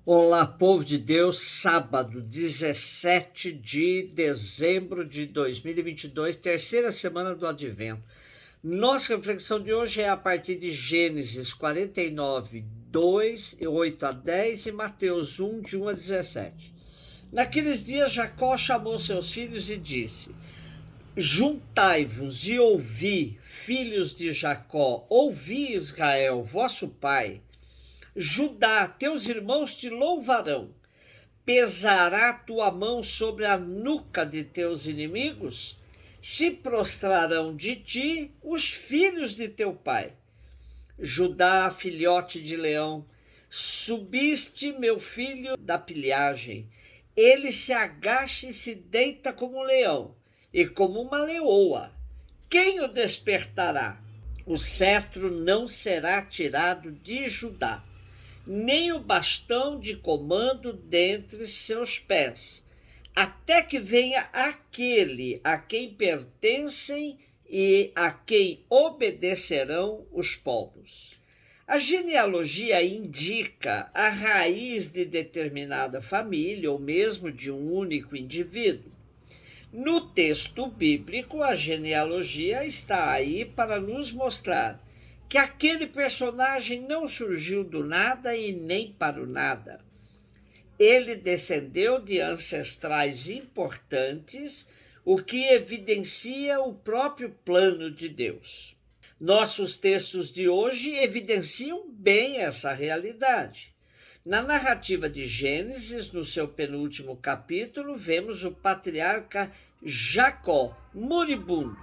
Olá, povo de Deus, sábado, 17 de dezembro de 2022, terceira semana do Advento. Nossa reflexão de hoje é a partir de Gênesis 49, 2, 8 a 10 e Mateus 1, de 1 a 17. Naqueles dias, Jacó chamou seus filhos e disse: Juntai-vos e ouvi, filhos de Jacó, ouvi, Israel, vosso pai. Judá, teus irmãos te louvarão. Pesará tua mão sobre a nuca de teus inimigos? Se prostrarão de ti os filhos de teu pai. Judá, filhote de leão, subiste, meu filho, da pilhagem. Ele se agacha e se deita como um leão, e como uma leoa. Quem o despertará? O cetro não será tirado de Judá, nem o bastão de comando dentre seus pés, até que venha aquele a quem pertencem e a quem obedecerão os povos. A genealogia indica a raiz de determinada família ou mesmo de um único indivíduo. No texto bíblico, a genealogia está aí para nos mostrar que aquele personagem não surgiu do nada e nem para o nada. Ele descendeu de ancestrais importantes, o que evidencia o próprio plano de Deus. Nossos textos de hoje evidenciam bem essa realidade. Na narrativa de Gênesis, no seu penúltimo capítulo, vemos o patriarca Jacó, moribundo,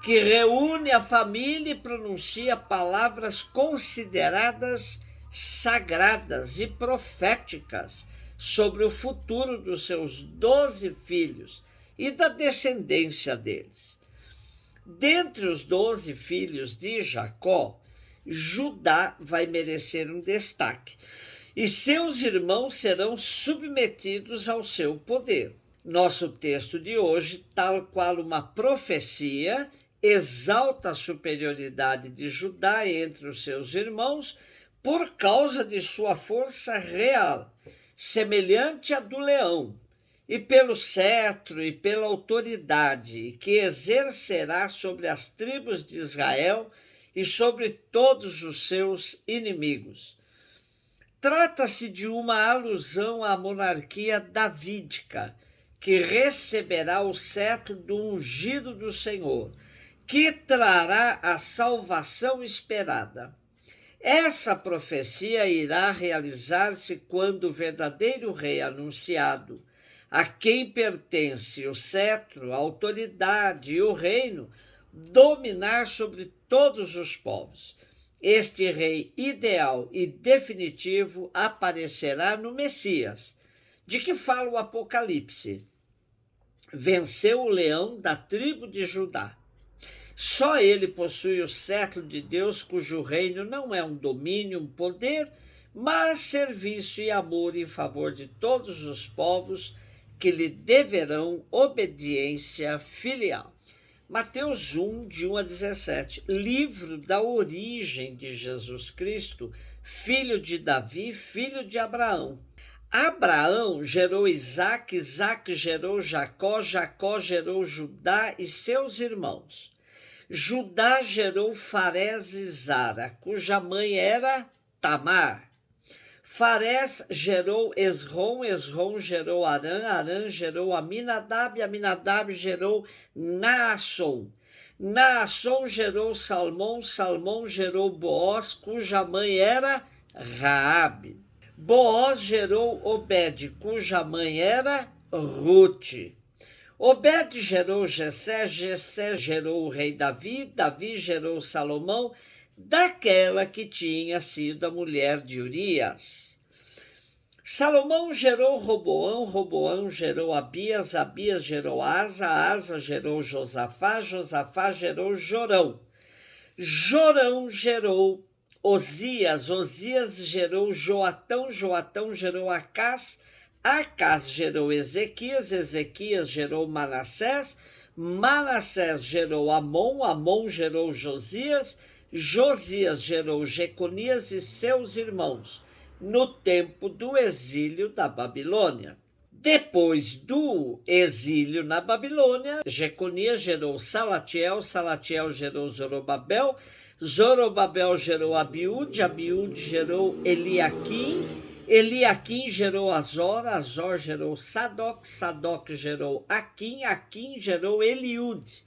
que reúne a família e pronuncia palavras consideradas sagradas e proféticas sobre o futuro dos seus 12 filhos e da descendência deles. Dentre os 12 filhos de Jacó, Judá vai merecer um destaque, e seus irmãos serão submetidos ao seu poder. Nosso texto de hoje, tal qual uma profecia, exalta a superioridade de Judá entre os seus irmãos por causa de sua força real, semelhante à do leão, e pelo cetro e pela autoridade que exercerá sobre as tribos de Israel e sobre todos os seus inimigos. Trata-se de uma alusão à monarquia davídica, que receberá o cetro do ungido do Senhor, que trará a salvação esperada. Essa profecia irá realizar-se quando o verdadeiro rei anunciado, a quem pertence o cetro, a autoridade e o reino, dominar sobre todos os povos. Este rei ideal e definitivo aparecerá no Messias, de que fala o Apocalipse. Venceu o leão da tribo de Judá. Só ele possui o cetro de Deus, cujo reino não é um domínio, um poder, mas serviço e amor em favor de todos os povos que lhe deverão obediência filial. Mateus 1, de 1 a 17, livro da origem de Jesus Cristo, filho de Davi, filho de Abraão. Abraão gerou Isaque, Isaque gerou Jacó, Jacó gerou Judá e seus irmãos. Judá gerou Farés e Zara, cuja mãe era Tamar. Farés gerou Esrom, Esrom gerou Arã, Arã gerou Aminadab, Aminadab gerou Naasson. Naasson gerou Salmão, Salmão gerou Boaz, cuja mãe era Raabe. Boaz gerou Obed, cuja mãe era Rute. Obed gerou Jessé, Jessé gerou o rei Davi, Davi gerou Salomão, daquela que tinha sido a mulher de Urias. Salomão gerou Roboão, Roboão gerou Abias, Abias gerou Asa, Asa gerou Josafá, Josafá gerou Jorão. Jorão gerou Osias, Osias gerou Joatão, Joatão gerou Acás, Acás gerou Ezequias, Ezequias gerou Manassés, Manassés gerou Amon, Amon gerou Josias, Josias gerou Jeconias e seus irmãos, no tempo do exílio da Babilônia. Depois do exílio na Babilônia, Jeconias gerou Salatiel, Salatiel gerou Zorobabel, Zorobabel gerou Abiúde, Abiúde gerou Eliaquim, Eliaquim gerou Azor, Azor gerou Sadoc, Sadoc gerou Aquim, Aquim gerou Eliúde,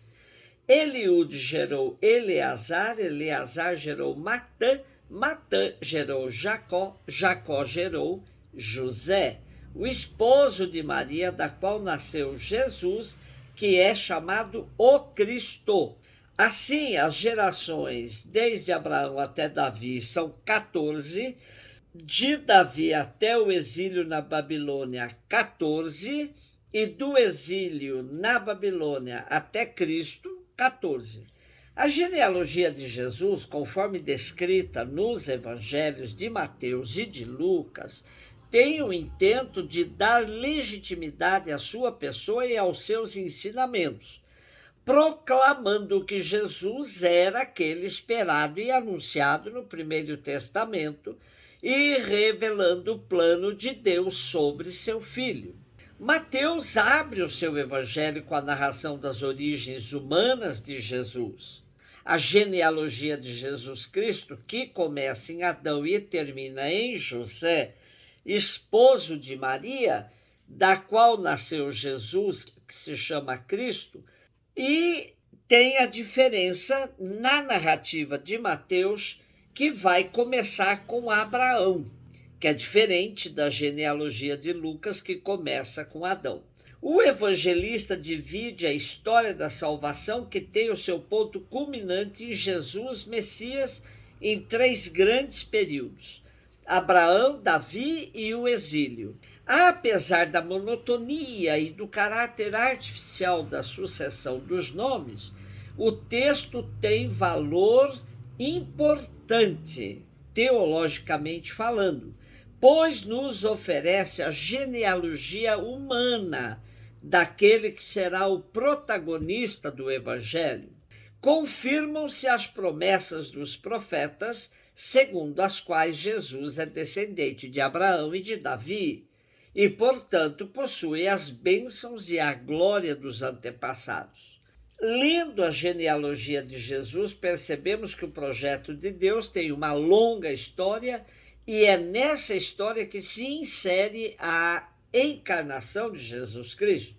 Eliúde gerou Eleazar, Eleazar gerou Matã, Matã gerou Jacó, Jacó gerou José, o esposo de Maria, da qual nasceu Jesus, que é chamado o Cristo. Assim, as gerações desde Abraão até Davi são 14, de Davi até o exílio na Babilônia, 14, e do exílio na Babilônia até Cristo, 14. A genealogia de Jesus, conforme descrita nos evangelhos de Mateus e de Lucas, tem o intento de dar legitimidade à sua pessoa e aos seus ensinamentos, proclamando que Jesus era aquele esperado e anunciado no Primeiro Testamento e revelando o plano de Deus sobre seu filho. Mateus abre o seu evangelho com a narração das origens humanas de Jesus. A genealogia de Jesus Cristo, que começa em Adão e termina em José, esposo de Maria, da qual nasceu Jesus, que se chama Cristo, e tem a diferença na narrativa de Mateus, que vai começar com Abraão, que é diferente da genealogia de Lucas, que começa com Adão. O evangelista divide a história da salvação, que tem o seu ponto culminante em Jesus, Messias, em 3 grandes períodos: Abraão, Davi e o exílio. Apesar da monotonia e do caráter artificial da sucessão dos nomes, o texto tem valor importante, teologicamente falando, pois nos oferece a genealogia humana daquele que será o protagonista do Evangelho. Confirmam-se as promessas dos profetas, segundo as quais Jesus é descendente de Abraão e de Davi, e, portanto, possui as bênçãos e a glória dos antepassados. Lendo a genealogia de Jesus, percebemos que o projeto de Deus tem uma longa história e é nessa história que se insere a encarnação de Jesus Cristo.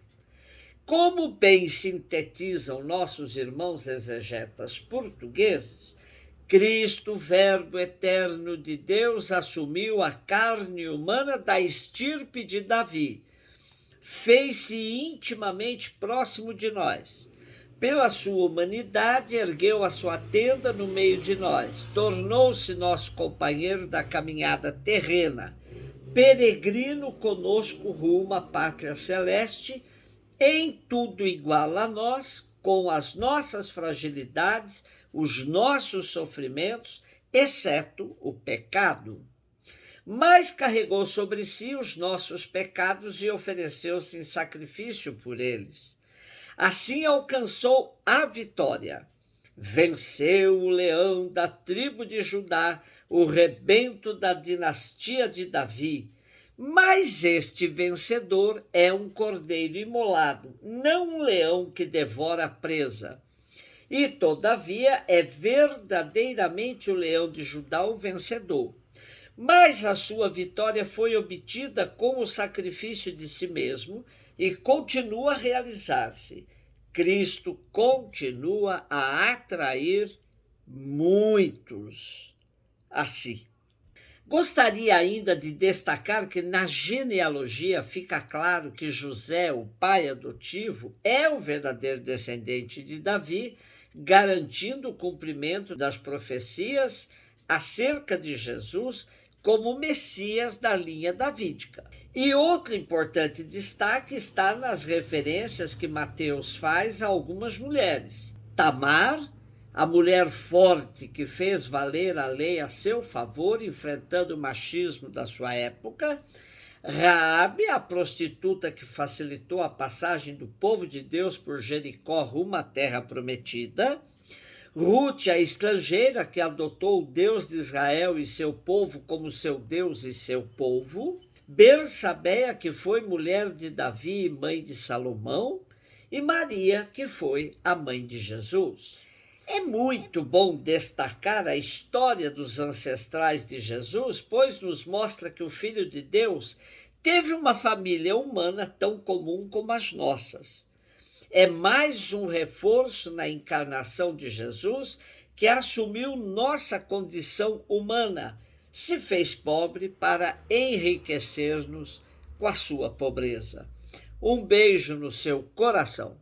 Como bem sintetizam nossos irmãos exegetas portugueses, Cristo, Verbo eterno de Deus, assumiu a carne humana da estirpe de Davi, fez-se intimamente próximo de nós. Pela sua humanidade, ergueu a sua tenda no meio de nós, tornou-se nosso companheiro da caminhada terrena, peregrino conosco rumo à pátria celeste, em tudo igual a nós, com as nossas fragilidades, os nossos sofrimentos, exceto o pecado. Mas carregou sobre si os nossos pecados e ofereceu-se em sacrifício por eles. Assim alcançou a vitória. Venceu o leão da tribo de Judá, o rebento da dinastia de Davi. Mas este vencedor é um cordeiro imolado, não um leão que devora a presa. E, todavia, é verdadeiramente o leão de Judá o vencedor. Mas a sua vitória foi obtida com o sacrifício de si mesmo e continua a realizar-se. Cristo continua a atrair muitos a si. Gostaria ainda de destacar que na genealogia fica claro que José, o pai adotivo, é o verdadeiro descendente de Davi, garantindo o cumprimento das profecias acerca de Jesus como Messias da linha davídica. E outro importante destaque está nas referências que Mateus faz a algumas mulheres. Tamar, a mulher forte que fez valer a lei a seu favor, enfrentando o machismo da sua época. Raabe, a prostituta que facilitou a passagem do povo de Deus por Jericó rumo à terra prometida. Rute, a estrangeira que adotou o Deus de Israel e seu povo como seu Deus e seu povo. Bersabeia, que foi mulher de Davi e mãe de Salomão. E Maria, que foi a mãe de Jesus. É muito bom destacar a história dos ancestrais de Jesus, pois nos mostra que o Filho de Deus teve uma família humana tão comum como as nossas. É mais um reforço na encarnação de Jesus, que assumiu nossa condição humana, se fez pobre para enriquecer-nos com a sua pobreza. Um beijo no seu coração.